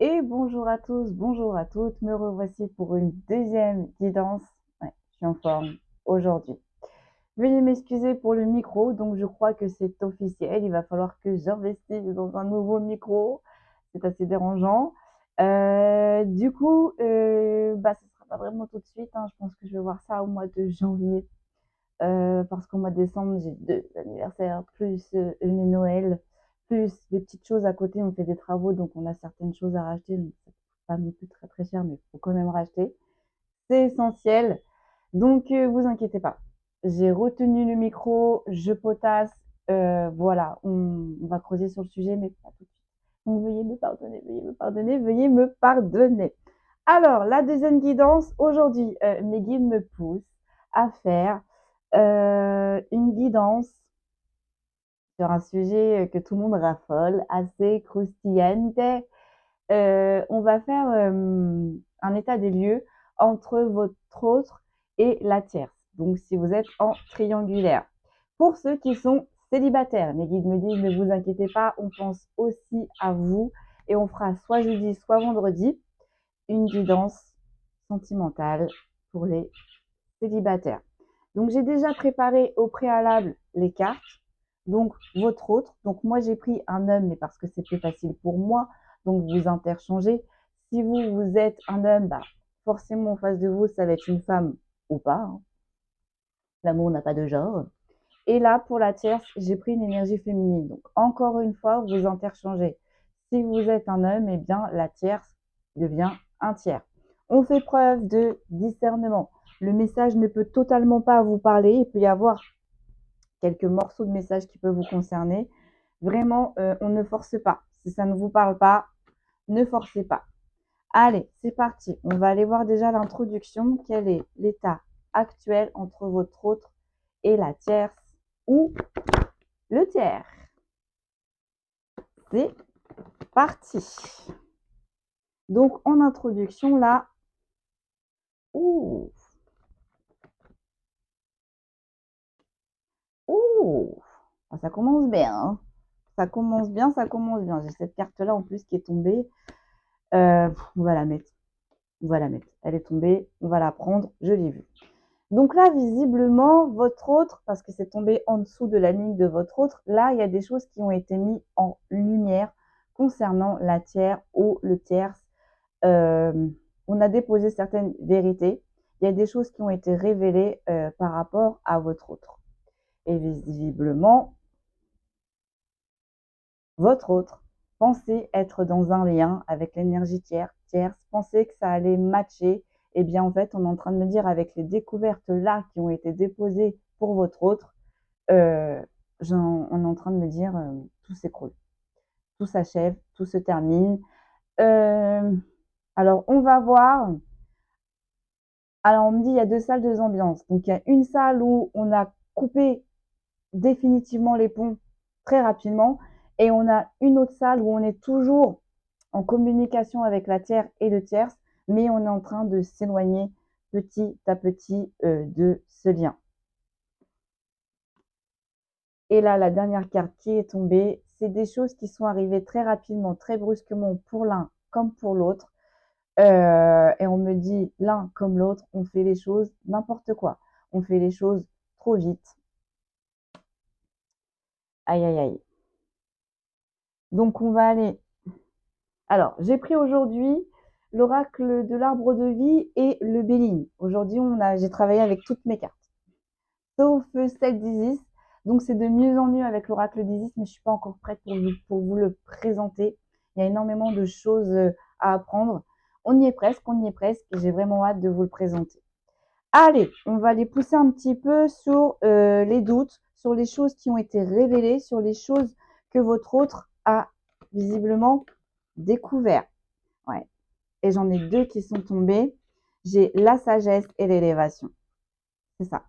Et bonjour à tous, bonjour à toutes, me revoici pour une deuxième guidance. Ouais, je suis en forme aujourd'hui. Veuillez m'excuser pour le micro, donc je crois que c'est officiel. Il va falloir que j'investisse dans un nouveau micro. C'est assez dérangeant. Ce sera pas vraiment tout de suite, hein. Je pense que je vais voir ça au mois de janvier. Parce qu'au mois de décembre, j'ai deux anniversaires, plus le Noël, plus des petites choses à côté. On fait des travaux, donc on a certaines choses à racheter. Donc ça coûte pas non plus très très cher, mais il faut quand même racheter. C'est essentiel. Donc vous inquiétez pas. J'ai retenu le micro, je potasse. Voilà, on va creuser sur le sujet, mais pas tout de suite. Donc veuillez me pardonner, veuillez me pardonner, veuillez me pardonner. Alors, la deuxième guidance, aujourd'hui, mes guides me poussent à faire une guidance sur un sujet que tout le monde raffole, assez croustillante. On va faire un état des lieux entre votre autre et la tierce. Donc, si vous êtes en triangulaire. Pour ceux qui sont célibataires, mes guides me disent ne vous inquiétez pas, on pense aussi à vous et on fera soit jeudi, soit vendredi une guidance sentimentale pour les célibataires. Donc, j'ai déjà préparé au préalable les cartes. Donc, votre autre. Donc, moi, j'ai pris un homme, mais parce que c'est plus facile pour moi. Donc, vous interchangez. Si vous, vous êtes un homme, bah, forcément, en face de vous, ça va être une femme ou pas, hein. L'amour n'a pas de genre. Et là, pour la tierce, j'ai pris une énergie féminine. Donc, encore une fois, vous interchangez. Si vous êtes un homme, eh bien, la tierce devient un tiers. On fait preuve de discernement. Le message ne peut totalement pas vous parler. Il peut y avoir quelques morceaux de message qui peuvent vous concerner. Vraiment, on ne force pas. Si ça ne vous parle pas, ne forcez pas. Allez, c'est parti. On va aller voir déjà l'introduction. Quel est l'état actuel entre votre autre et la tierce ou le tiers? C'est parti. Donc, en introduction, là, ouh, ouh, ah, ça commence bien, hein. Ça commence bien, ça commence bien. J'ai cette carte-là en plus qui est tombée. On va la mettre. On va la mettre. Elle est tombée. On va la prendre. Je l'ai vue. Donc là, visiblement, votre autre, parce que c'est tombé en dessous de la ligne de votre autre, là, il y a des choses qui ont été mises en lumière concernant la tiers ou le tierce. Euh, on a déposé certaines vérités. Il y a des choses qui ont été révélées par rapport à votre autre. Et visiblement, votre autre pensait être dans un lien avec l'énergie tierce, pensait que ça allait matcher. Eh bien, en fait, on est en train de me dire avec les découvertes là qui ont été déposées pour votre autre, euh, on est en train de me dire tout s'écroule, tout s'achève, tout se termine. Euh, alors, on va voir. Alors, on me dit il y a deux salles, deux ambiances. Donc, il y a une salle où on a coupé définitivement les ponts très rapidement. Et on a une autre salle où on est toujours en communication avec la tiers et le tierce, mais on est en train de s'éloigner petit à petit de ce lien. Et là, la dernière carte qui est tombée, c'est des choses qui sont arrivées très rapidement, très brusquement pour l'un comme pour l'autre. Et on me dit, l'un comme l'autre, on fait les choses n'importe quoi. On fait les choses trop vite. Aïe, aïe, aïe. Donc, on va aller. Alors, j'ai pris aujourd'hui l'oracle de l'arbre de vie et le Béline. Aujourd'hui, j'ai travaillé avec toutes mes cartes, sauf celle d'Isis. Donc, c'est de mieux en mieux avec l'oracle d'Isis, mais je ne suis pas encore prête pour vous le présenter. Il y a énormément de choses à apprendre. On y est presque, on y est presque, et j'ai vraiment hâte de vous le présenter. Allez, on va les pousser un petit peu sur les doutes, sur les choses qui ont été révélées, sur les choses que votre autre a visiblement découvert. Ouais. Et j'en ai deux qui sont tombés. J'ai la sagesse et l'élévation. C'est ça.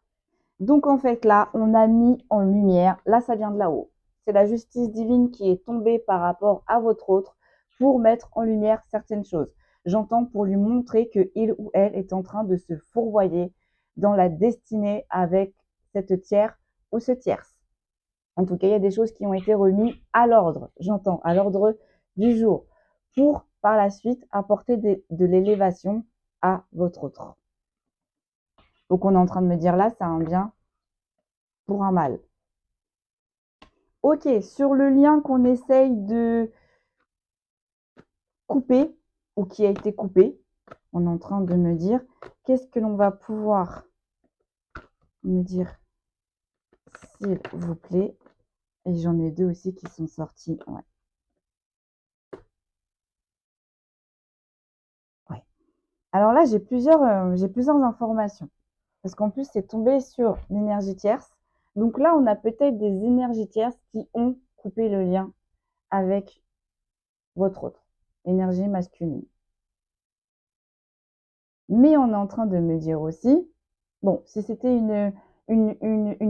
Donc en fait là, on a mis en lumière, là ça vient de là-haut. C'est la justice divine qui est tombée par rapport à votre autre pour mettre en lumière certaines choses. J'entends pour lui montrer que il ou elle est en train de se fourvoyer dans la destinée avec cette tiers ou ce tierce. En tout cas, il y a des choses qui ont été remises à l'ordre, j'entends, à l'ordre du jour, pour par la suite apporter de l'élévation à votre autre. Donc, on est en train de me dire là, c'est un bien pour un mal. Ok, sur le lien qu'on essaye de couper ou qui a été coupé, on est en train de me dire qu'est-ce que l'on va pouvoir me dire, s'il vous plaît. Et j'en ai deux aussi qui sont sortis. Ouais. Ouais. Alors là, j'ai plusieurs informations. Parce qu'en plus, c'est tombé sur l'énergie tierce. Donc là, on a peut-être des énergies tierces qui ont coupé le lien avec votre autre, énergie masculine. Mais on est en train de me dire aussi, bon, si c'était une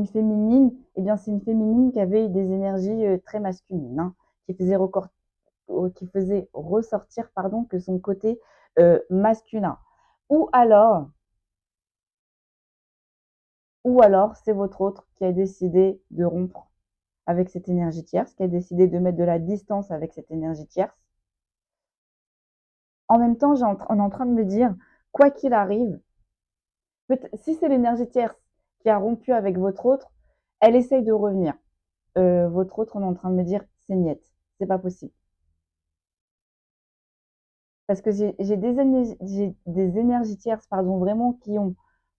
féminine, eh bien c'est une féminine qui avait des énergies très masculines, hein, qui faisait ressortir que son côté masculin. Ou alors c'est votre autre qui a décidé de rompre avec cette énergie tierce, qui a décidé de mettre de la distance avec cette énergie tierce. En même temps, on est en train de me dire, quoi qu'il arrive, si c'est l'énergie tierce qui a rompu avec votre autre, elle essaye de revenir. Votre autre, on est en train de me dire, c'est niette, c'est pas possible. Parce que j'ai des énergies tierces, vraiment, qui ont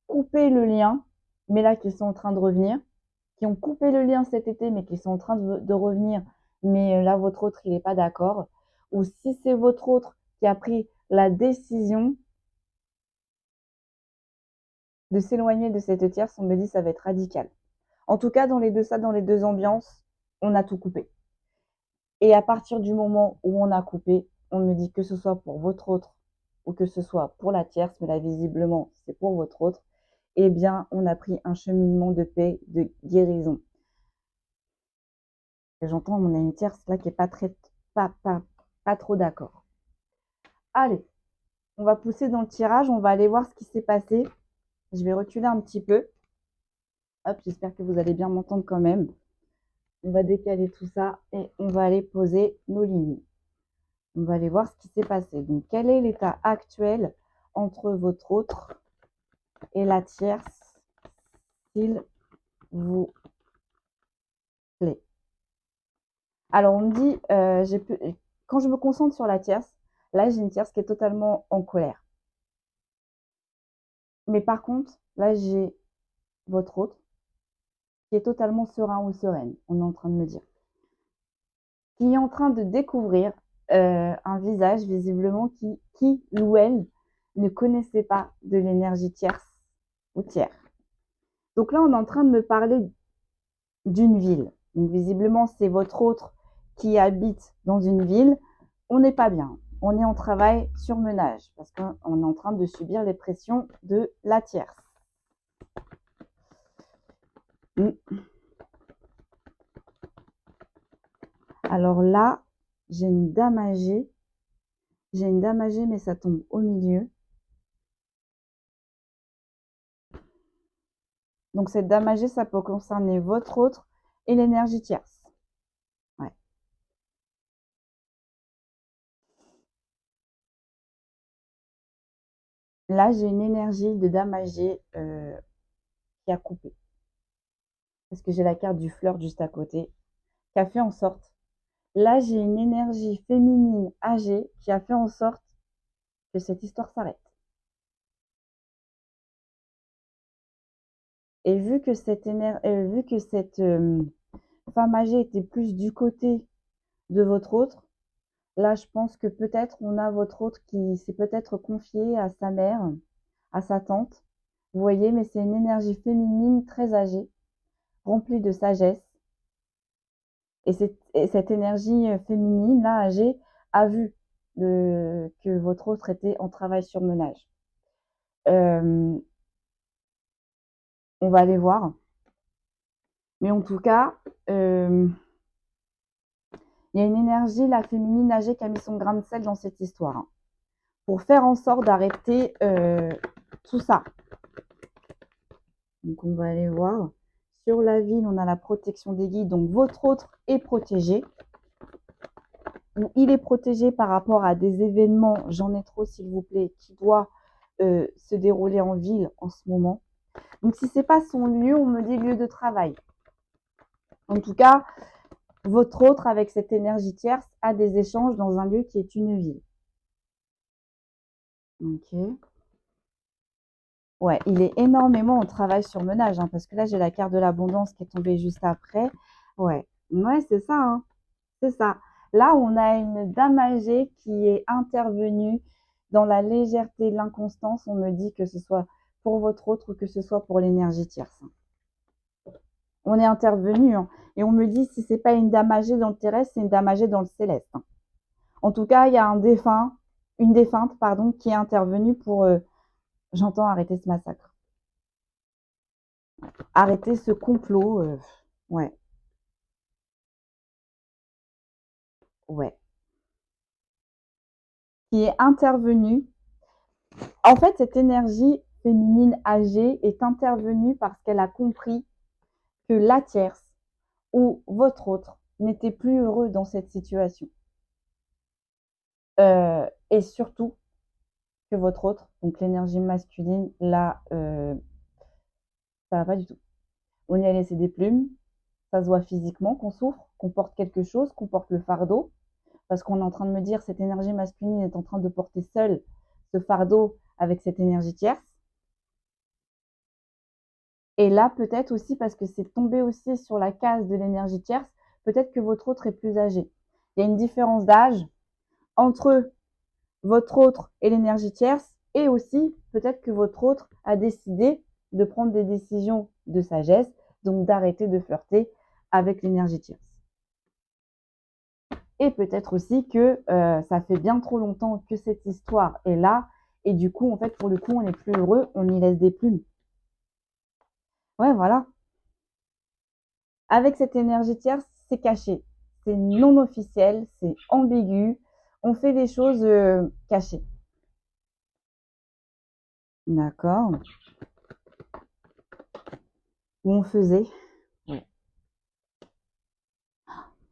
coupé le lien, mais là, qui sont en train de revenir, qui ont coupé le lien cet été, mais qui sont en train de revenir, mais là, votre autre, il n'est pas d'accord. Ou si c'est votre autre qui a pris la décision de s'éloigner de cette tierce, on me dit ça va être radical. En tout cas, dans les deux ambiances, on a tout coupé. Et à partir du moment où on a coupé, on me dit que ce soit pour votre autre ou que ce soit pour la tierce, mais là, visiblement, c'est pour votre autre, eh bien, on a pris un cheminement de paix, de guérison. Et j'entends, on a une tierce là qui n'est pas trop d'accord. Allez, on va pousser dans le tirage, on va aller voir ce qui s'est passé. Je vais reculer un petit peu. Hop, j'espère que vous allez bien m'entendre quand même. On va décaler tout ça et on va aller poser nos lignes. On va aller voir ce qui s'est passé. Donc, quel est l'état actuel entre votre autre et la tierce, s'il vous plaît? Alors, on me dit, quand je me concentre sur la tierce, là, j'ai une tierce qui est totalement en colère. Mais par contre, là, j'ai votre autre qui est totalement serein ou sereine, on est en train de me dire. Qui est en train de découvrir un visage, visiblement, qui ou elle, ne connaissait pas de l'énergie tierce ou tiers. Donc là, on est en train de me parler d'une ville. Donc visiblement, c'est votre autre qui habite dans une ville. On n'est pas bien. On est en travail surmenage parce qu'on est en train de subir les pressions de la tierce. Alors là, j'ai une dame âgée. J'ai une dame âgée, mais ça tombe au milieu. Donc cette dame âgée, ça peut concerner votre autre et l'énergie tierce. Ouais. Là, j'ai une énergie de dame âgée qui a coupé. Parce que j'ai la carte du flirt juste à côté, qui a fait en sorte. Là, j'ai une énergie féminine âgée qui a fait en sorte que cette histoire s'arrête. Et vu que cette femme âgée était plus du côté de votre autre, là, je pense que peut-être on a votre autre qui s'est peut-être confié à sa mère, à sa tante. Vous voyez, mais c'est une énergie féminine très âgée, remplie de sagesse. Et cette énergie féminine, là, âgée, a vu que votre autre était en travail sur menage. On va aller voir. Mais en tout cas, il y a une énergie, la féminine âgée, qui a mis son grain de sel dans cette histoire, hein, pour faire en sorte d'arrêter tout ça. Donc, on va aller voir. Sur la ville, on a la protection des guides. Donc, votre autre est protégé. où il est protégé par rapport à des événements, j'en ai trop s'il vous plaît, qui doit se dérouler en ville en ce moment. Donc si c'est pas son lieu, on me dit lieu de travail. En tout cas, votre autre avec cette énergie tierce a des échanges dans un lieu qui est une ville. Ok. Ouais, il est énormément au travail sur ménage, hein, parce que là j'ai la carte de l'abondance qui est tombée juste après. Ouais, c'est ça, hein. C'est ça. Là, on a une dame âgée qui est intervenue dans la légèreté, l'inconstance. On me dit que ce soit pour votre autre ou que ce soit pour l'énergie tierce. On est intervenu, hein, et on me dit si c'est pas une dame âgée dans le terrestre, c'est une dame âgée dans le céleste, hein. En tout cas, il y a une défunte, pardon, qui est intervenue pour, j'entends arrêter ce massacre, arrêter ce complot. Ouais, ouais, qui est intervenue. En fait, cette énergie féminine âgée est intervenue parce qu'elle a compris que la tierce ou votre autre n'était plus heureux dans cette situation. Et surtout que votre autre, donc l'énergie masculine, là, ça va pas du tout. On y a laissé des plumes, ça se voit physiquement qu'on souffre, qu'on porte quelque chose, qu'on porte le fardeau, parce qu'on est en train de me dire cette énergie masculine est en train de porter seule ce fardeau avec cette énergie tierce. Et là, peut-être aussi parce que c'est tombé aussi sur la case de l'énergie tierce, peut-être que votre autre est plus âgé. Il y a une différence d'âge entre votre autre et l'énergie tierce, et aussi peut-être que votre autre a décidé de prendre des décisions de sagesse, donc d'arrêter de flirter avec l'énergie tierce. Et peut-être aussi que ça fait bien trop longtemps que cette histoire est là, et du coup, en fait, pour le coup, on n'est plus heureux, on y laisse des plumes. Ouais, voilà. Avec cette énergie tierce, c'est caché, c'est non officiel, c'est ambigu, on fait des choses cachées. D'accord. Ou on faisait. Ouais.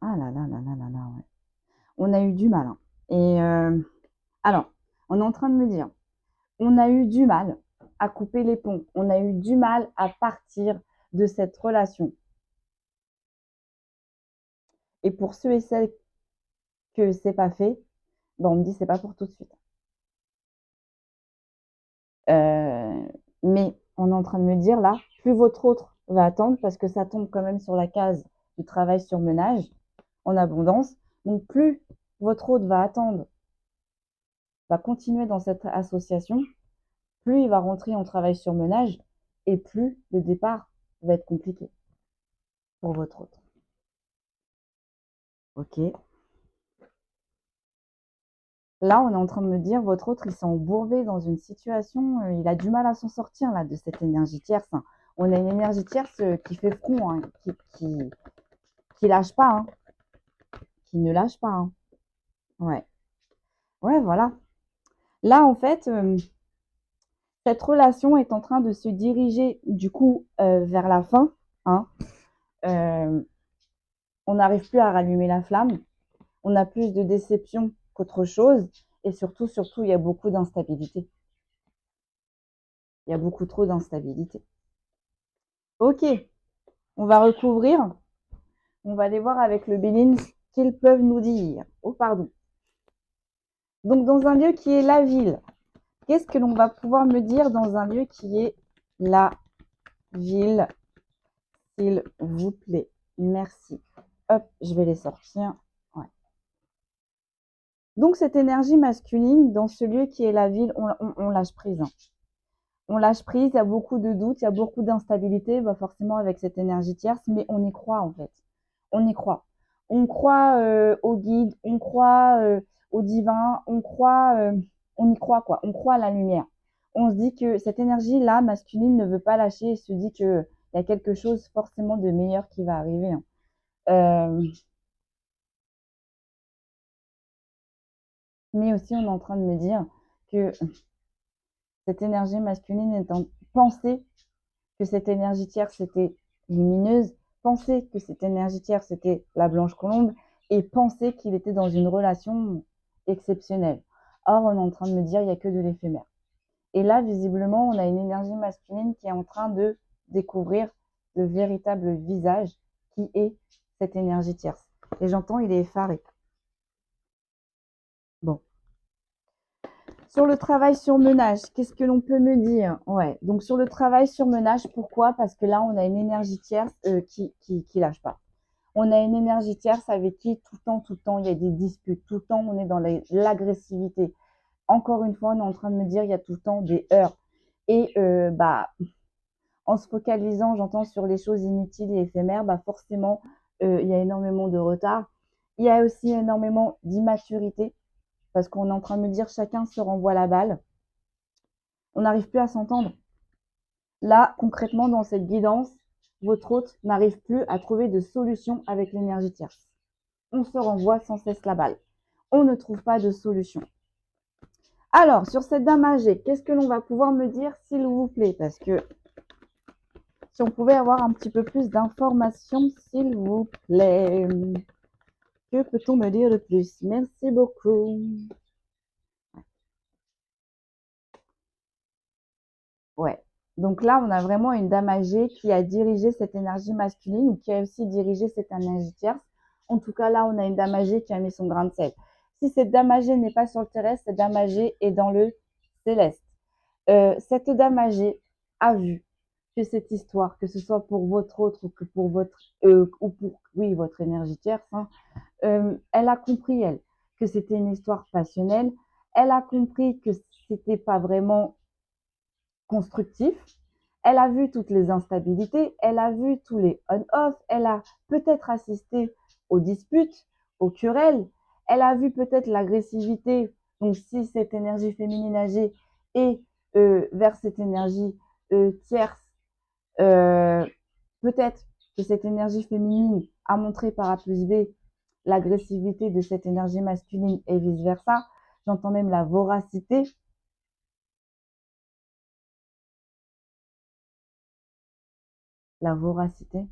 Ah là là là là là là, ouais. On a eu du mal, hein. Et alors, on est en train de me dire, on a eu du mal à couper les ponts, on a eu du mal à partir de cette relation. Et pour ceux et celles que c'est pas fait, ben on me dit c'est pas pour tout de suite. Mais on est en train de me dire là, plus votre autre va attendre parce que ça tombe quand même sur la case du travail sur ménage en abondance. Donc plus votre autre va attendre, va continuer dans cette association, plus il va rentrer en travail sur ménage et plus le départ va être compliqué pour votre autre. Ok. Là, on est en train de me dire, votre autre, il s'est embourbé dans une situation, il a du mal à s'en sortir là de cette énergie tierce, hein. On a une énergie tierce qui fait front, hein, qui lâche pas, hein, qui ne lâche pas, hein. Ouais, ouais, voilà. Là, en fait, cette relation est en train de se diriger du coup vers la fin, hein. Euh, on n'arrive plus à rallumer la flamme. On a plus de déception qu'autre chose. Et surtout, il y a beaucoup d'instabilité. Il y a beaucoup trop d'instabilité. Ok, on va recouvrir. On va aller voir avec le Béline ce qu'ils peuvent nous dire. Oh, pardon. Donc, dans un lieu qui est la ville, qu'est-ce que l'on va pouvoir me dire dans un lieu qui est la ville, s'il vous plaît? Merci. Hop, je vais les sortir. Ouais. Donc, cette énergie masculine, dans ce lieu qui est la ville, on lâche prise, hein. On lâche prise, il y a beaucoup de doutes, il y a beaucoup d'instabilité, bah forcément avec cette énergie tierce, mais on y croit en fait. On y croit. On croit au guide, on croit au divin, on y croit quoi. On croit à la lumière. On se dit que cette énergie-là, masculine, ne veut pas lâcher et se dit qu'il y a quelque chose forcément de meilleur qui va arriver, hein. Euh, mais aussi, on est en train de me dire que cette énergie masculine est en pensée que cette énergie tierce était lumineuse, penser que cette énergie tierce était la blanche colombe, et pensait qu'il était dans une relation exceptionnelle. Or, on est en train de me dire, il n'y a que de l'éphémère. Et là, visiblement, on a une énergie masculine qui est en train de découvrir le véritable visage qui est cette énergie tierce. Et j'entends, il est effaré. Bon. Sur le travail surmenage, qu'est-ce que l'on peut me dire? Ouais, donc sur le travail surmenage, pourquoi? Parce que là, on a une énergie tierce qui lâche pas. On a une énergie tierce avec qui tout le temps, il y a des disputes. Tout le temps, on est dans l'agressivité. Encore une fois, on est en train de me dire, il y a tout le temps des heurts. Et en se focalisant, j'entends, sur les choses inutiles et éphémères, forcément, il y a énormément de retard. Il y a aussi énormément d'immaturité, parce qu'on est en train de me dire, chacun se renvoie la balle. On n'arrive plus à s'entendre. Là, concrètement, dans cette guidance, votre hôte n'arrive plus à trouver de solution avec l'énergie tierce. On se renvoie sans cesse la balle. On ne trouve pas de solution. Alors, sur cette dame âgée, qu'est-ce que l'on va pouvoir me dire, s'il vous plaît? Parce que si on pouvait avoir un petit peu plus d'informations, s'il vous plaît. Que peut-on me dire de plus? Merci beaucoup. Ouais. Donc là, on a vraiment une dame âgée qui a dirigé cette énergie masculine ou qui a aussi dirigé cette énergie tierce. En tout cas, là, on a une dame âgée qui a mis son grain de sel. Si cette dame âgée n'est pas sur le terrestre, cette dame âgée est dans le céleste. Cette dame âgée a vu que cette histoire, que ce soit pour votre autre ou que pour votre ou pour votre énergie tierce, hein, elle a compris, elle, que c'était une histoire passionnelle. Elle a compris que c'était pas vraiment constructif. Elle a vu toutes les instabilités, elle a vu tous les on-off, elle a peut-être assisté aux disputes, aux querelles, elle a vu peut-être l'agressivité. Donc, si cette énergie féminine âgée est vers cette énergie tierce, peut-être que cette énergie féminine a montré par A plus B l'agressivité de cette énergie masculine et vice-versa. J'entends même la voracité. La voracité.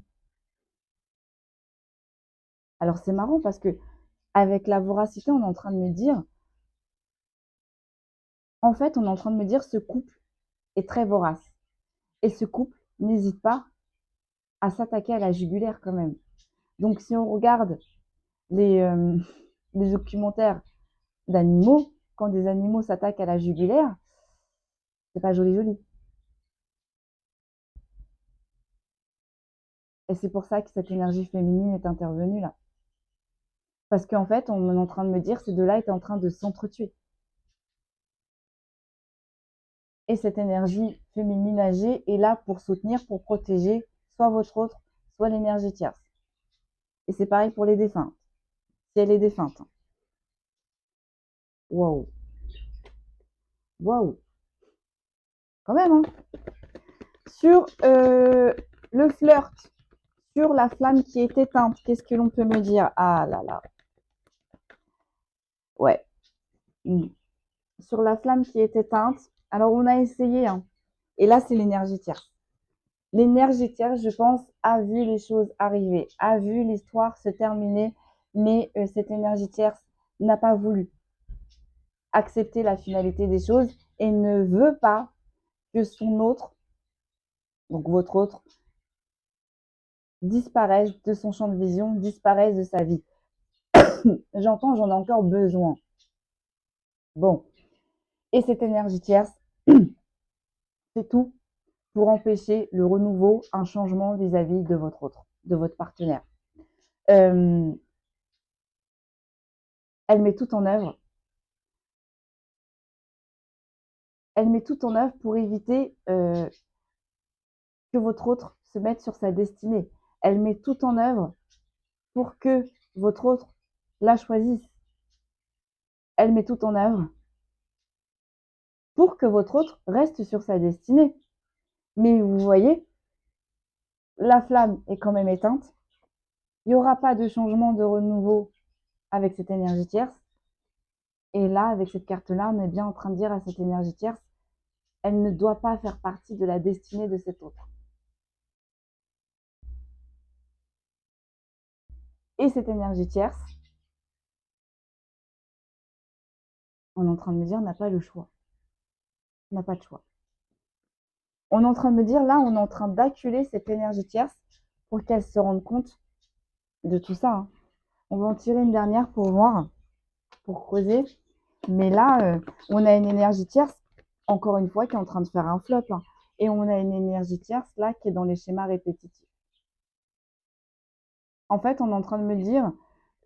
Alors, c'est marrant parce que avec la voracité, on est en train de me dire, en fait, on est en train de me dire, ce couple est très vorace. Et ce couple n'hésite pas à s'attaquer à la jugulaire quand même. Donc, si on regarde les, euh, les documentaires d'animaux, quand des animaux s'attaquent à la jugulaire, c'est pas joli joli. Et c'est pour ça que cette énergie féminine est intervenue là. Parce qu'en fait, on est en train de me dire, ces deux-là étaient en train de s'entretuer. Et cette énergie féminine âgée est là pour soutenir, pour protéger soit votre autre, soit l'énergie tierce. Et c'est pareil pour les défuntes. Si elle est défunte. Waouh. Waouh. Quand même, hein. Sur le flirt, sur la flamme qui est éteinte, qu'est-ce que l'on peut me dire? Ah là là. Ouais. Sur la flamme qui est éteinte, alors on a essayé, hein. Et là, c'est l'énergie tierce. L'énergie tierce, je pense, a vu les choses arriver, a vu l'histoire se terminer, mais cette énergie tierce n'a pas voulu accepter la finalité des choses et ne veut pas que son autre, donc votre autre, disparaisse de son champ de vision, disparaisse de sa vie. J'entends, j'en ai encore besoin. Bon. Et cette énergie tierce, c'est tout pour empêcher le renouveau, un changement vis-à-vis de votre autre, de votre partenaire. Elle met tout en œuvre. Elle met tout en œuvre pour éviter que votre autre se mette sur sa destinée. Elle met tout en œuvre pour que votre autre la choisisse. Elle met tout en œuvre pour que votre autre reste sur sa destinée. Mais vous voyez, la flamme est quand même éteinte. Il n'y aura pas de changement, de renouveau avec cette énergie tierce. Et là, avec cette carte-là, on est bien en train de dire à cette énergie tierce, elle ne doit pas faire partie de la destinée de cet autre. Et cette énergie tierce, On est en train de me dire, n'a pas le choix. On n'a pas de choix. On est en train de me dire, là, on est en train d'acculer cette énergie tierce pour qu'elle se rende compte de tout ça. Hein. On va en tirer une dernière pour voir, pour creuser. Mais là, on a une énergie tierce, encore une fois, qui est en train de faire un flop. Hein. Et on a une énergie tierce, là, qui est dans les schémas répétitifs. En fait, on est en train de me dire,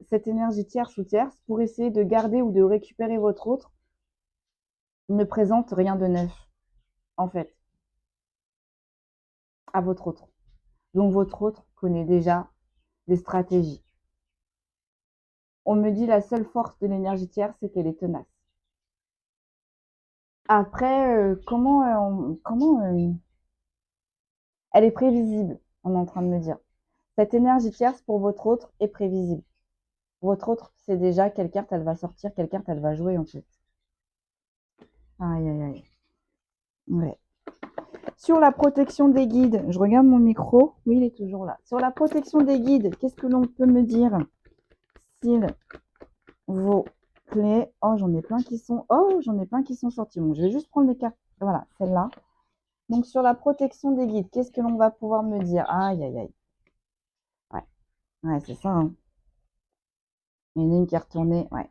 cette énergie tierce ou tierce, pour essayer de garder ou de récupérer votre autre, ne présente rien de neuf, en fait, à votre autre. Donc, votre autre connaît déjà des stratégies. On me dit la seule force de l'énergie tierce, c'est qu'elle est tenace. Après, comment elle est prévisible, on est en train de me dire. Cette énergie tierce pour votre autre est prévisible. Votre autre, c'est déjà quelle carte elle va sortir, quelle carte elle va jouer en fait. Aïe, aïe, aïe. Ouais. Sur la protection des guides, je regarde mon micro. Oui, il est toujours là. Sur la protection des guides, qu'est-ce que l'on peut me dire? S'il vous plaît. Oh, j'en ai plein qui sont. Oh, j'en ai plein qui sont sortis. Bon, je vais juste prendre les cartes. Voilà, celle-là. Donc, sur la protection des guides, qu'est-ce que l'on va pouvoir me dire? Aïe, aïe, aïe. Ouais, ouais, c'est ça. Hein. Il y en a une qui est retournée. Ouais.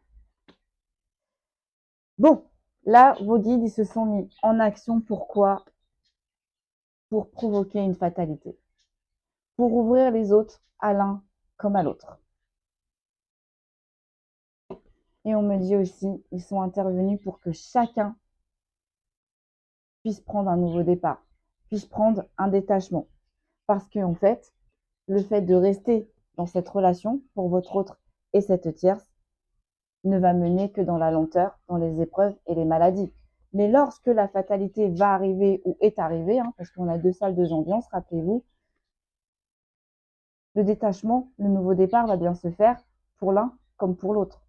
Bon, là, vos guides, ils se sont mis en action. Pourquoi? Pour provoquer une fatalité. Pour ouvrir les autres à l'un comme à l'autre. Et on me dit aussi, ils sont intervenus pour que chacun puisse prendre un nouveau départ, puisse prendre un détachement. Parce qu'en fait, le fait de rester dans cette relation pour votre autre et cette tierce ne va mener que dans la lenteur, dans les épreuves et les maladies. Mais lorsque la fatalité va arriver ou est arrivée, hein, parce qu'on a 2 salles, 2 ambiances, rappelez-vous, le détachement, le nouveau départ va bien se faire pour l'un comme pour l'autre.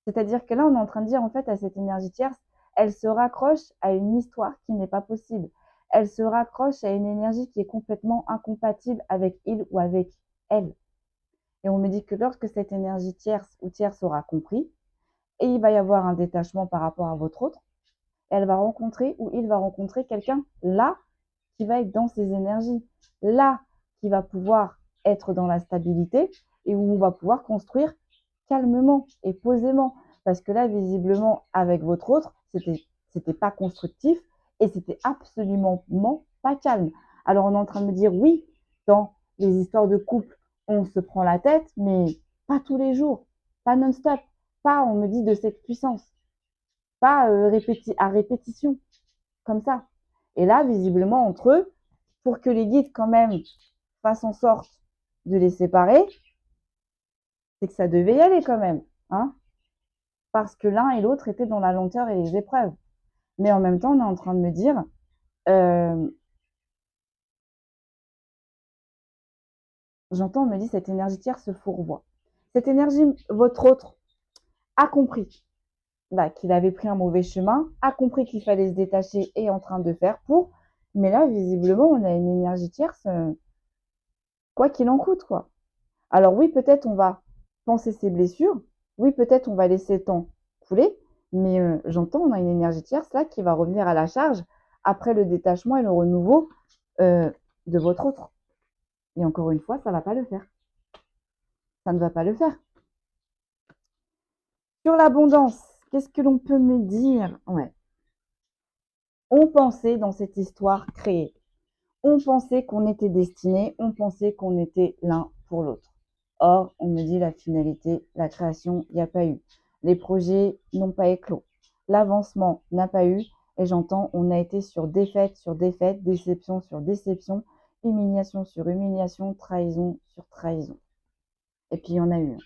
C'est-à-dire que là, on est en train de dire en fait à cette énergie tierce, elle se raccroche à une histoire qui n'est pas possible. Elle se raccroche à une énergie qui est complètement incompatible avec il ou avec elle. Et on me dit que lorsque cette énergie tierce ou tierce aura compris, et il va y avoir un détachement par rapport à votre autre, elle va rencontrer ou il va rencontrer quelqu'un là qui va être dans ses énergies, là qui va pouvoir être dans la stabilité et où on va pouvoir construire calmement et posément. Parce que là, visiblement, avec votre autre, c'était pas constructif et c'était absolument pas calme. Alors, on est en train de me dire, oui, dans les histoires de couple, on se prend la tête, mais pas tous les jours, pas non-stop, pas, on me dit, de cette puissance, pas à répétition, comme ça. Et là, visiblement, entre eux, pour que les guides, quand même, fassent en sorte de les séparer, c'est que ça devait y aller quand même. Hein, parce que l'un et l'autre étaient dans la lenteur et les épreuves. Mais en même temps, on est en train de me dire, euh, j'entends, on me dit, cette énergie tierce se fourvoie. Cette énergie, votre autre, a compris là, qu'il avait pris un mauvais chemin, a compris qu'il fallait se détacher et est en train de faire pour. Mais là, visiblement, on a une énergie tierce, quoi qu'il en coûte, quoi. Alors oui, peut-être on va penser ses blessures, oui, peut-être on va laisser le temps couler, mais j'entends, on a une énergie tierce là qui va revenir à la charge après le détachement et le renouveau de votre autre. Et encore une fois, ça ne va pas le faire. Ça ne va pas le faire. Sur l'abondance, qu'est-ce que l'on peut me dire? Ouais. On pensait dans cette histoire créée. On pensait qu'on était destinés, on pensait qu'on était l'un pour l'autre. Or, on me dit la finalité, la création, il n'y a pas eu. Les projets n'ont pas éclos. L'avancement n'a pas eu. Et j'entends, on a été sur défaite, déception sur déception, humiliation sur humiliation, trahison sur trahison. Et puis, il y en a eu.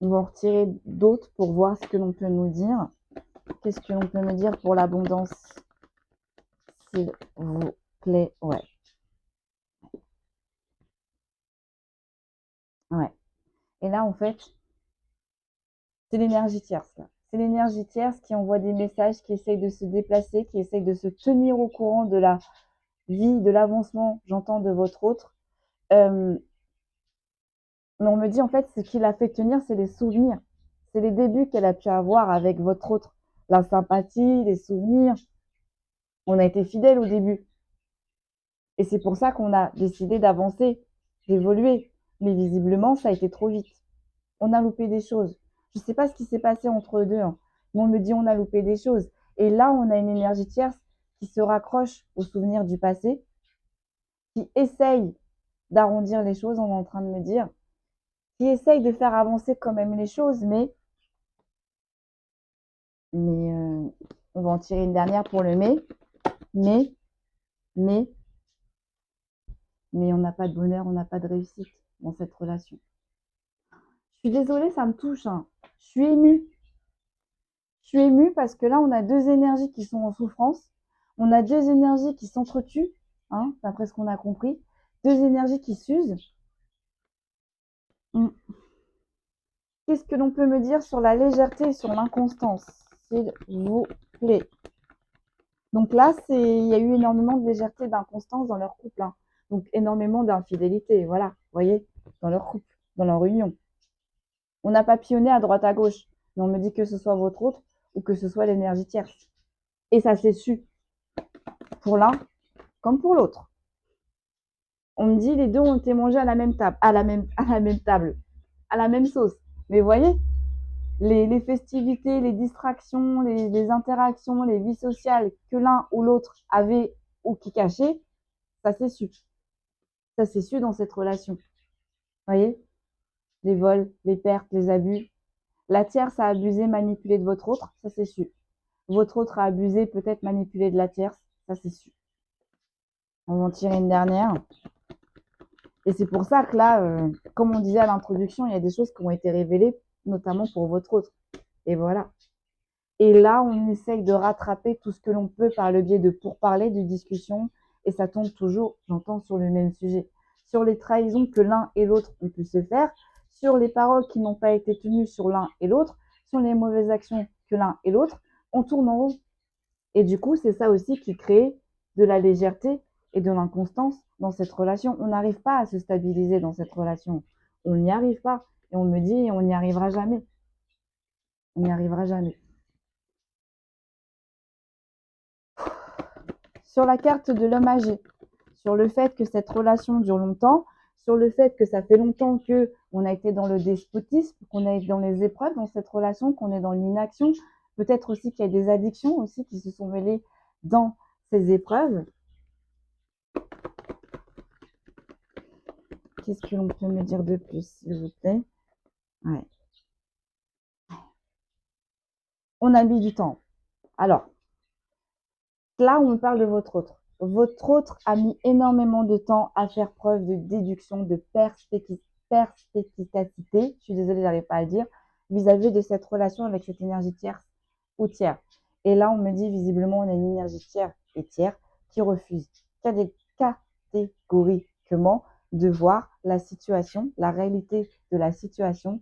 On va en retirer d'autres pour voir ce que l'on peut nous dire. Qu'est-ce que l'on peut me dire pour l'abondance, s'il vous plaît? Ouais. Ouais. Et là, en fait, c'est l'énergie tierce. Là. C'est l'énergie tierce qui envoie des messages, qui essaye de se déplacer, qui essaye de se tenir au courant de la vie, de l'avancement, j'entends, de votre autre. Mais on me dit, en fait, ce qui l'a fait tenir, c'est les souvenirs. C'est les débuts qu'elle a pu avoir avec votre autre. la sympathie, les souvenirs. On a été fidèles au début. Et c'est pour ça qu'on a décidé d'avancer, d'évoluer. Mais visiblement, ça a été trop vite. On a loupé des choses. Je ne sais pas ce qui s'est passé entre eux deux, hein, mais on me dit on a loupé des choses. Et là, on a une énergie tierce qui se raccroche aux souvenirs du passé, qui essaye d'arrondir les choses, on est en train de me dire, qui essaye de faire avancer quand même les choses, mais on va en tirer une dernière pour le mais, mais, mais on n'a pas de bonheur, on n'a pas de réussite dans cette relation. Je suis désolée, ça me touche, hein. Je suis émue. Je suis émue parce que là, on a deux énergies qui sont en souffrance. On a deux énergies qui s'entretuent, hein, d'après ce qu'on a compris. Deux énergies qui s'usent. Qu'est-ce que l'on peut me dire sur la légèreté et sur l'inconstance, s'il vous plaît? Donc là, il y a eu énormément de légèreté et d'inconstance dans leur couple, hein. Donc énormément d'infidélité, voilà, vous voyez, dans leur couple, dans leur union. On a papillonné à droite à gauche, mais on me dit que ce soit votre autre ou que ce soit l'énergie tierce. Et ça s'est su, pour l'un comme pour l'autre. On me dit les deux ont été mangés à la même table, à la même table, à la même sauce. Mais vous voyez, les festivités, les distractions, les interactions, les vies sociales que l'un ou l'autre avait ou qui cachait, ça s'est su. Ça s'est su dans cette relation. Vous voyez, les vols, les pertes, les abus. La tierce a abusé, manipulé de votre autre, ça s'est su. Votre autre a abusé, peut-être manipulé de la tierce, ça s'est su. On va en tirer une dernière. Et c'est pour ça que là, comme on disait à l'introduction, il y a des choses qui ont été révélées, notamment pour votre autre. Et voilà. Et là, on essaye de rattraper tout ce que l'on peut par le biais de pourparlers, de discussions, et ça tombe toujours, j'entends, sur le même sujet. Sur les trahisons que l'un et l'autre ont pu se faire, sur les paroles qui n'ont pas été tenues sur l'un et l'autre, sur les mauvaises actions que l'un et l'autre, on tourne en rond. Et du coup, c'est ça aussi qui crée de la légèreté et de l'inconstance dans cette relation. On n'arrive pas à se stabiliser dans cette relation. On n'y arrive pas. Et on me dit, on n'y arrivera jamais. On n'y arrivera jamais. Sur la carte de l'homme âgé, sur le fait que cette relation dure longtemps, sur le fait que ça fait longtemps qu'on a été dans le despotisme, qu'on a été dans les épreuves dans cette relation, qu'on est dans l'inaction, peut-être aussi qu'il y a des addictions aussi qui se sont mêlées dans ces épreuves. Qu'est-ce que l'on peut me dire de plus, s'il vous plaît? Ouais. On a mis du temps. Alors, là, on me parle de votre autre. Votre autre a mis énormément de temps à faire preuve de déduction, de perspicacité, je suis désolée, j'arrive pas à le dire, vis-à-vis de cette relation avec cette énergie tierce ou tiers. Et là, on me dit visiblement, on a une énergie tiers et tiers qui refuse catégoriquement de voir la situation, la réalité de la situation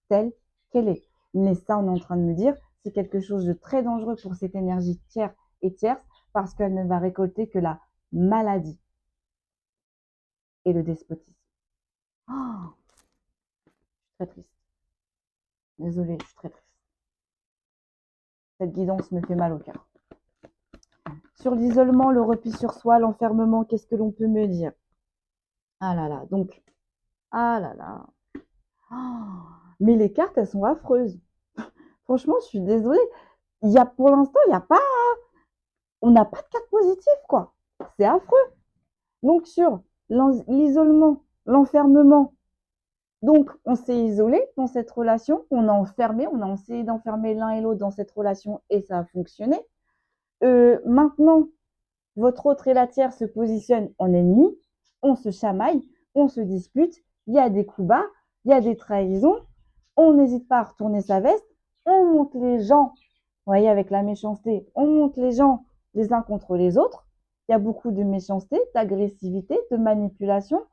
telle qu'elle est. Mais ça, on est en train de me dire, c'est quelque chose de très dangereux pour cette énergie tiers et tierce parce qu'elle ne va récolter que la maladie et le despotisme. Oh, très triste. Désolée, je suis très triste. Cette guidance me fait mal au cœur. Sur l'isolement, le repli sur soi, l'enfermement, qu'est-ce que l'on peut me dire? Ah là là, donc, ah là là. Oh, mais les cartes, elles sont affreuses. Franchement, je suis désolée. Pour l'instant, il n'y a pas, on n'a pas de carte positive, quoi. C'est affreux. Donc, sur l'isolement, l'enfermement, donc on s'est isolé dans cette relation, on a enfermé, on a essayé d'enfermer l'un et l'autre dans cette relation et ça a fonctionné. Maintenant, votre autre et la tiers se positionnent en ennemi, on se chamaille, on se dispute, il y a des coups bas, il y a des trahisons, on n'hésite pas à retourner sa veste, on monte les gens, vous voyez, avec la méchanceté, on monte les gens les uns contre les autres. Il y a beaucoup de méchanceté, d'agressivité, de manipulation,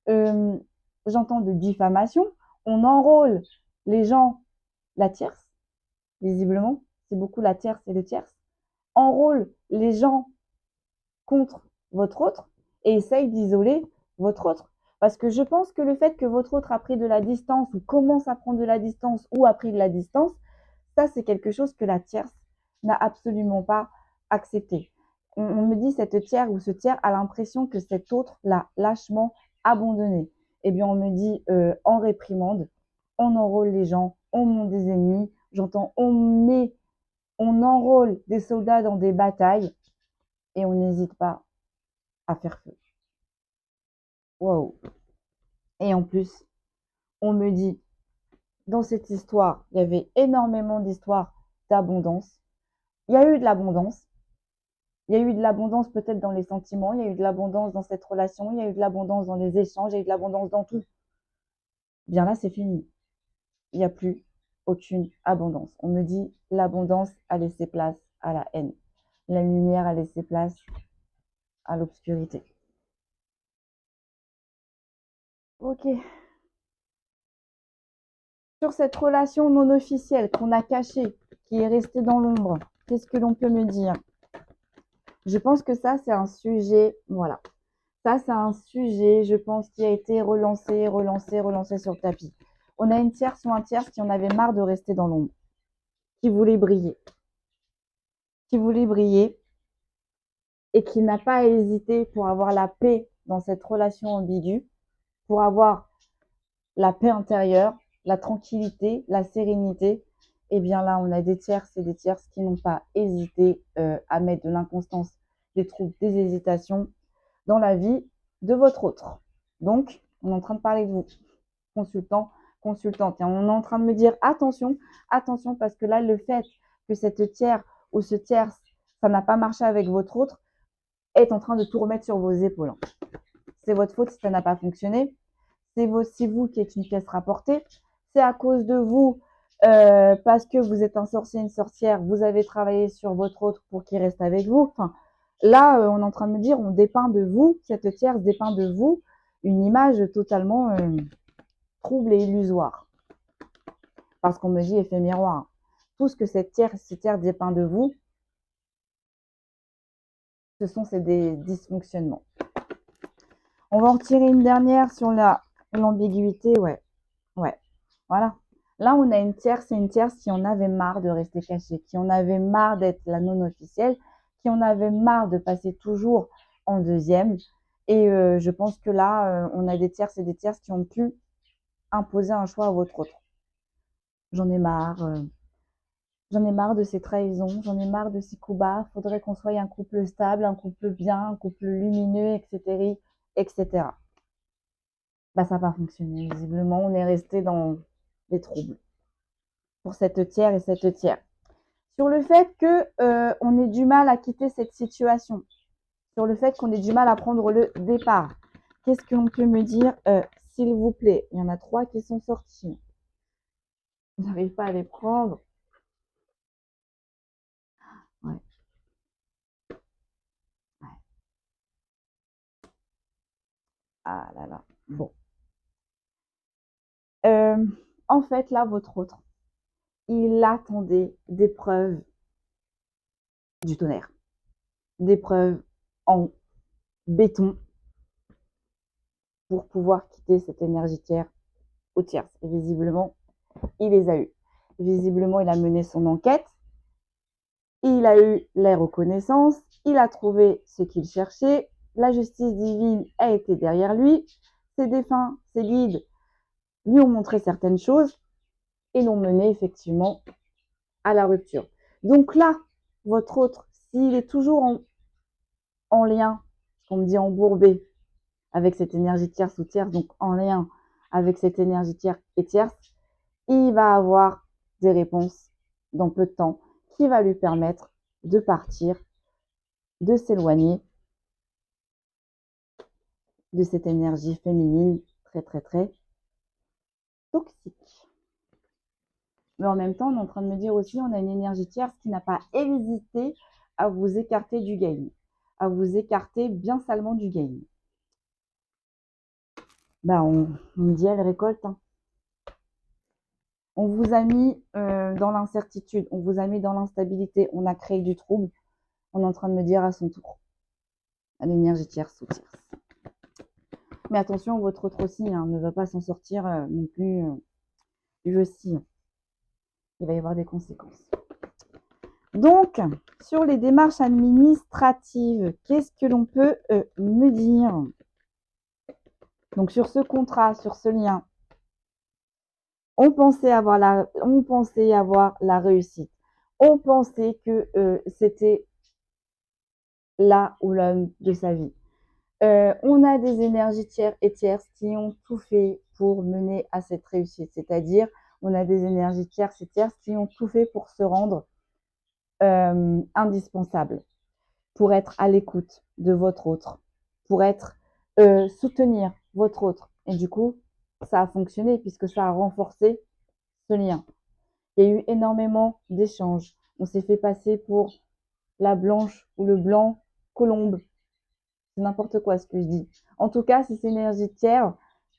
j'entends de diffamation. On enrôle les gens, la tierce, visiblement, c'est beaucoup la tierce et le tierce, enrôle les gens contre votre autre et essaye d'isoler votre autre. Parce que je pense que le fait que votre autre a pris de la distance ou commence à prendre de la distance ou a pris de la distance, ça c'est quelque chose que la tierce n'a absolument pas accepté. On me dit cette tiers ou ce tiers a l'impression que cet autre l'a lâchement abandonné. Eh bien, on me dit en réprimande, on enrôle les gens, on monte des ennemis, j'entends on enrôle des soldats dans des batailles et on n'hésite pas à faire feu. Waouh! Et en plus, on me dit, dans cette histoire, il y avait énormément d'histoires d'abondance. Il y a eu de l'abondance. Il y a eu de l'abondance peut-être dans les sentiments, il y a eu de l'abondance dans cette relation, il y a eu de l'abondance dans les échanges, il y a eu de l'abondance dans tout. Bien là, c'est fini. Il n'y a plus aucune abondance. On me dit, l'abondance a laissé place à la haine. La lumière a laissé place à l'obscurité. Ok. Sur cette relation non officielle qu'on a cachée, qui est restée dans l'ombre, qu'est-ce que l'on peut me dire? Je pense que ça, c'est un sujet, voilà. Ça, c'est un sujet, je pense, qui a été relancé, relancé, relancé sur le tapis. On a une tierce ou un tierce qui en avait marre de rester dans l'ombre, qui voulait briller, et qui n'a pas hésité pour avoir la paix dans cette relation ambiguë, pour avoir la paix intérieure, la tranquillité, la sérénité. Et bien là, on a des tierces et des tierces qui n'ont pas hésité à mettre de l'inconstance, des troubles, des hésitations dans la vie de votre autre. Donc, on est en train de parler de vous, consultant, consultante. Et on est en train de me dire attention, attention, parce que là, le fait que cette tiers ou ce tierce, ça n'a pas marché avec votre autre, est en train de tout remettre sur vos épaules. C'est votre faute si ça n'a pas fonctionné. C'est vous qui êtes une pièce rapportée. C'est à cause de vous, parce que vous êtes un sorcier, une sorcière, vous avez travaillé sur votre autre pour qu'il reste avec vous. Enfin, là, on est en train de me dire, on dépeint de vous, cette tierce dépeint de vous une image totalement trouble et illusoire. Parce qu'on me dit effet miroir. Tout ce que cette tierce dépeint de vous, ce sont des dysfonctionnements. On va en retirer une dernière sur l'ambiguïté, ouais. Voilà. Là, on a une tierce qui en avait marre de rester cachée, qui en avait marre d'être la non officielle, qui en avait marre de passer toujours en deuxième. Et je pense que là, on a des tierces et des tierces qui ont pu imposer un choix à votre autre. J'en ai marre. J'en ai marre de ces trahisons, j'en ai marre de ces coups bas. Faudrait qu'on soit un couple stable, un couple bien, un couple lumineux, etc., etc. Bah, ça n'a pas fonctionné. Visiblement, on est resté dans les troubles pour cette tiers et cette tiers. Sur le fait qu'on ait du mal à quitter cette situation, sur le fait qu'on ait du mal à prendre le départ. Qu'est-ce qu'on peut me dire, s'il vous plaît? Il y en a 3 qui sont sortis. Je n'arrive pas à les prendre. Ouais. Ouais. Ah là là. Bon. En fait, là, votre autre, il attendait des preuves du tonnerre, des preuves en béton pour pouvoir quitter cette énergie tiers ou tierce. Et visiblement, il les a eues. Visiblement, il a mené son enquête. Il a eu les reconnaissances. Il a trouvé ce qu'il cherchait. La justice divine a été derrière lui. Ses défunts, ses guides lui ont montré certaines choses et l'ont mené effectivement à la rupture. Donc là, votre autre, s'il est toujours en lien, ce qu'on me dit embourbé, avec cette énergie tierce ou tierce, donc en lien avec cette énergie tierce et tierce, il va avoir des réponses dans peu de temps qui va lui permettre de partir, de s'éloigner de cette énergie féminine très très très toxique. Mais en même temps, on est en train de me dire aussi, on a une énergie tierce qui n'a pas hésité à vous écarter du game, à vous écarter bien salement du game. Bah, on me dit, elle récolte. Hein. On vous a mis dans l'incertitude, on vous a mis dans l'instabilité, on a créé du trouble. On est en train de me dire à son tour, à l'énergie tierce ou tierce. Mais attention, votre autre aussi ne va pas s'en sortir non plus lui aussi. Il va y avoir des conséquences. Donc, sur les démarches administratives, qu'est-ce que l'on peut me dire? Donc, sur ce contrat, sur ce lien, on pensait avoir la réussite. On pensait que c'était là ou l'homme de sa vie. On a des énergies tiers et tierces qui ont tout fait pour mener à cette réussite. C'est-à-dire, on a des énergies tierces et tierces qui ont tout fait pour se rendre indispensables, pour être à l'écoute de votre autre, pour être soutenir votre autre. Et du coup, ça a fonctionné puisque ça a renforcé ce lien. Il y a eu énormément d'échanges. On s'est fait passer pour la blanche ou le blanc colombe. C'est n'importe quoi ce que je dis. En tout cas, si c'est énergie tiers,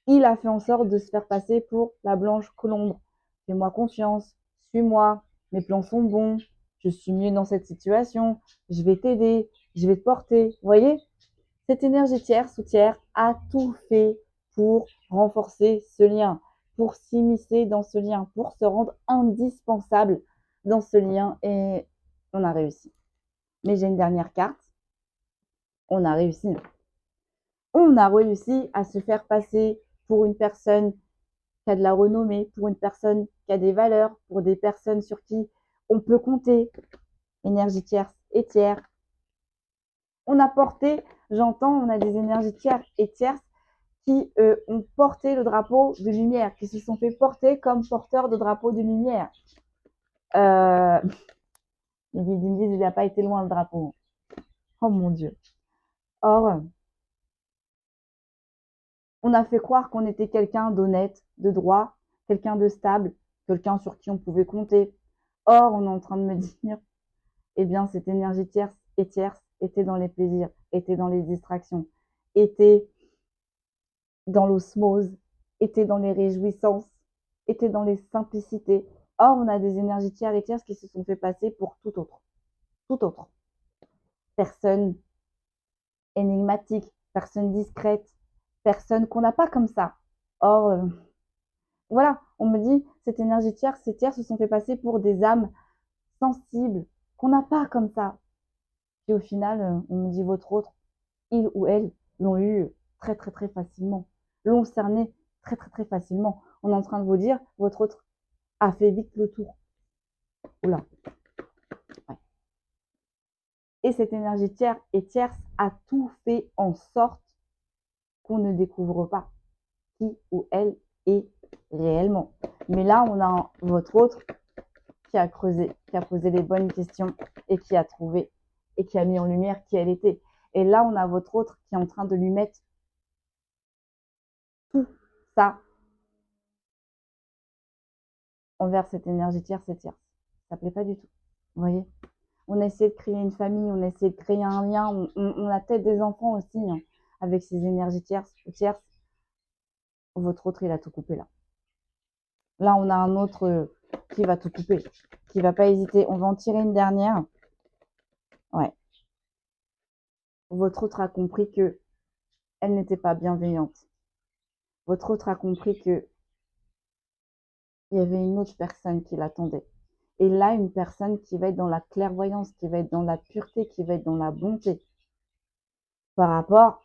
il a fait en sorte de se faire passer pour la blanche colombe. Fais-moi confiance, suis-moi, mes plans sont bons, je suis mieux dans cette situation, je vais t'aider, je vais te porter. Vous voyez, cette énergie tierce ou tiers a tout fait pour renforcer ce lien, pour s'immiscer dans ce lien, pour se rendre indispensable dans ce lien et on a réussi. Mais j'ai une dernière carte. On a réussi. On a réussi à se faire passer pour une personne qui a de la renommée, pour une personne qui a des valeurs, pour des personnes sur qui on peut compter. Énergie tierce et tiers. On a porté, j'entends, on a des énergies tiers et tierces qui ont porté le drapeau de lumière, qui se sont fait porter comme porteurs de drapeau de lumière. Les guides me disent, il n'a pas été loin le drapeau. Oh mon Dieu. Or, on a fait croire qu'on était quelqu'un d'honnête, de droit, quelqu'un de stable, quelqu'un sur qui on pouvait compter. Or, on est en train de me dire, eh bien, cette énergie tierce et tierce était dans les plaisirs, était dans les distractions, était dans l'osmose, était dans les réjouissances, était dans les simplicités. Or, on a des énergies tiers et tierces qui se sont fait passer pour tout autre. Tout autre. Personne énigmatique, personne discrète, personne qu'on n'a pas comme ça. Or, voilà, on me dit, cette énergie tierce, ces tiers se sont fait passer pour des âmes sensibles, qu'on n'a pas comme ça. Puis au final, on me dit, votre autre, il ou elle, l'ont eu très très très facilement, l'ont cerné très très très facilement. On est en train de vous dire, votre autre a fait vite le tour. Oula. Ouais. Et cette énergie tiers et tierce a tout fait en sorte qu'on ne découvre pas qui ou elle est réellement. Mais là, on a votre autre qui a creusé, qui a posé les bonnes questions et qui a trouvé et qui a mis en lumière qui elle était. Et là, on a votre autre qui est en train de lui mettre tout ça envers cette énergie tierce et tierce. Ça ne plaît pas du tout. Vous voyez, on a essayé de créer une famille, on a essayé de créer un lien, on a peut-être des enfants aussi hein, avec ces énergies tierces ou tierces. Votre autre, il a tout coupé là. Là, on a un autre qui va tout couper, qui va pas hésiter. On va en tirer une dernière. Ouais. Votre autre a compris que elle n'était pas bienveillante. Votre autre a compris que il y avait une autre personne qui l'attendait. Et là, une personne qui va être dans la clairvoyance, qui va être dans la pureté, qui va être dans la bonté par rapport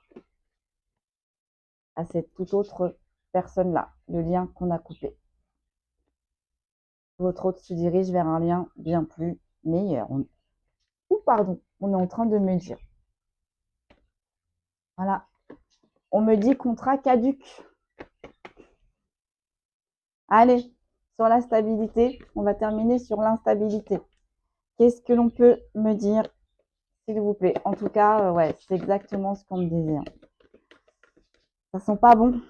à cette toute autre personne-là, le lien qu'on a coupé. Votre autre se dirige vers un lien bien plus meilleur. Ou pardon, on est en train de me dire. Voilà. On me dit contrat caduc. Allez, sur la stabilité, on va terminer sur l'instabilité. Qu'est-ce que l'on peut me dire, s'il vous plaît? En tout cas, ouais, c'est exactement ce qu'on me disait. Hein. Ça sent pas bon,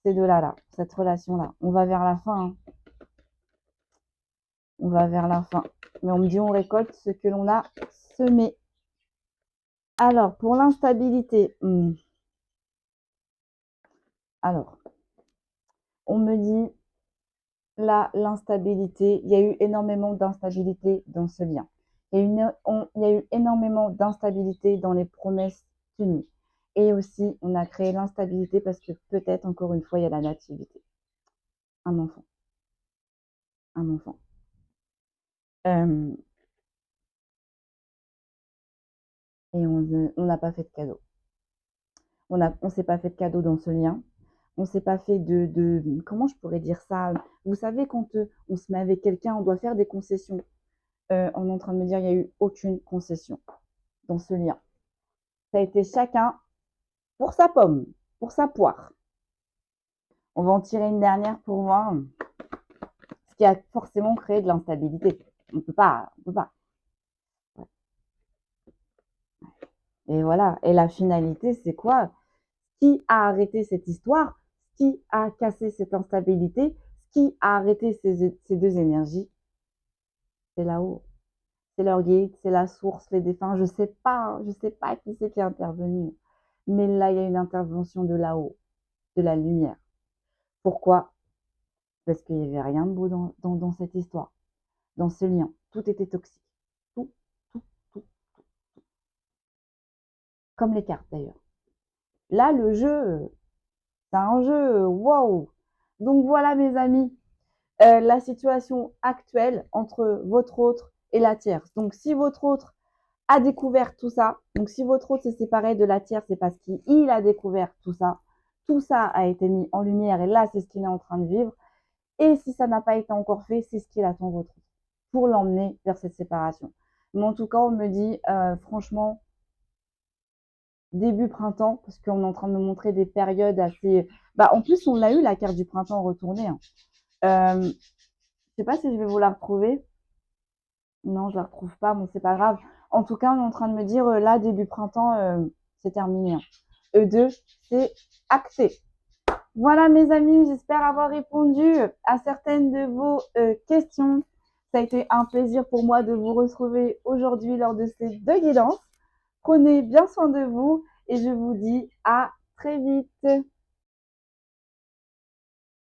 ces deux-là, là, cette relation-là. On va vers la fin. Hein. On va vers la fin. Mais on me dit on récolte ce que l'on a semé. Alors, pour l'instabilité, alors, on me dit là, l'instabilité, il y a eu énormément d'instabilité dans ce lien. Il y a eu énormément d'instabilité dans les promesses tenues. Et aussi, on a créé l'instabilité parce que peut-être, encore une fois, il y a la nativité. Un enfant. Un enfant. et on n'a pas fait de cadeau. On s'est pas fait de cadeau dans ce lien. On s'est pas fait comment je pourrais dire ça? Vous savez, quand on se met avec quelqu'un, on doit faire des concessions. On est en train de me dire, il n'y a eu aucune concession dans ce lien. Ça a été chacun pour sa pomme, pour sa poire. On va en tirer une dernière pour voir ce qui a forcément créé de l'instabilité. On peut pas. Et voilà. Et la finalité, c'est quoi? Qui a arrêté cette histoire? Qui a cassé cette instabilité? Qui a arrêté ces deux énergies? C'est là-haut. C'est leur guide, c'est la source, les défunts. Je sais pas qui c'est qui est intervenu. Mais là, il y a une intervention de là-haut, de la lumière. Pourquoi? Parce qu'il n'y avait rien de beau dans cette histoire, dans ce lien. Tout était toxique. Tout, tout, tout. Comme les cartes d'ailleurs. Là, le jeu, c'est un jeu, wow! Donc voilà, mes amis, la situation actuelle entre votre autre et la tierce. Donc, si votre autre a découvert tout ça, donc si votre autre s'est séparé de la tierce, c'est parce qu'il a découvert tout ça. Tout ça a été mis en lumière et là, c'est ce qu'il est en train de vivre. Et si ça n'a pas été encore fait, c'est ce qu'il attend votre autre pour l'emmener vers cette séparation. Mais en tout cas, on me dit, franchement, début printemps, parce qu'on est en train de me montrer des périodes assez. Bah, en plus, on l'a eu la carte du printemps retournée. Hein. Je sais pas si je vais vous la retrouver. Non, je la retrouve pas. Bon, c'est pas grave. En tout cas, on est en train de me dire là, début printemps, c'est terminé. Hein. E2, c'est acté. Voilà, mes amis, j'espère avoir répondu à certaines de vos questions. Ça a été un plaisir pour moi de vous retrouver aujourd'hui lors de ces deux guidances. Prenez bien soin de vous et je vous dis à très vite.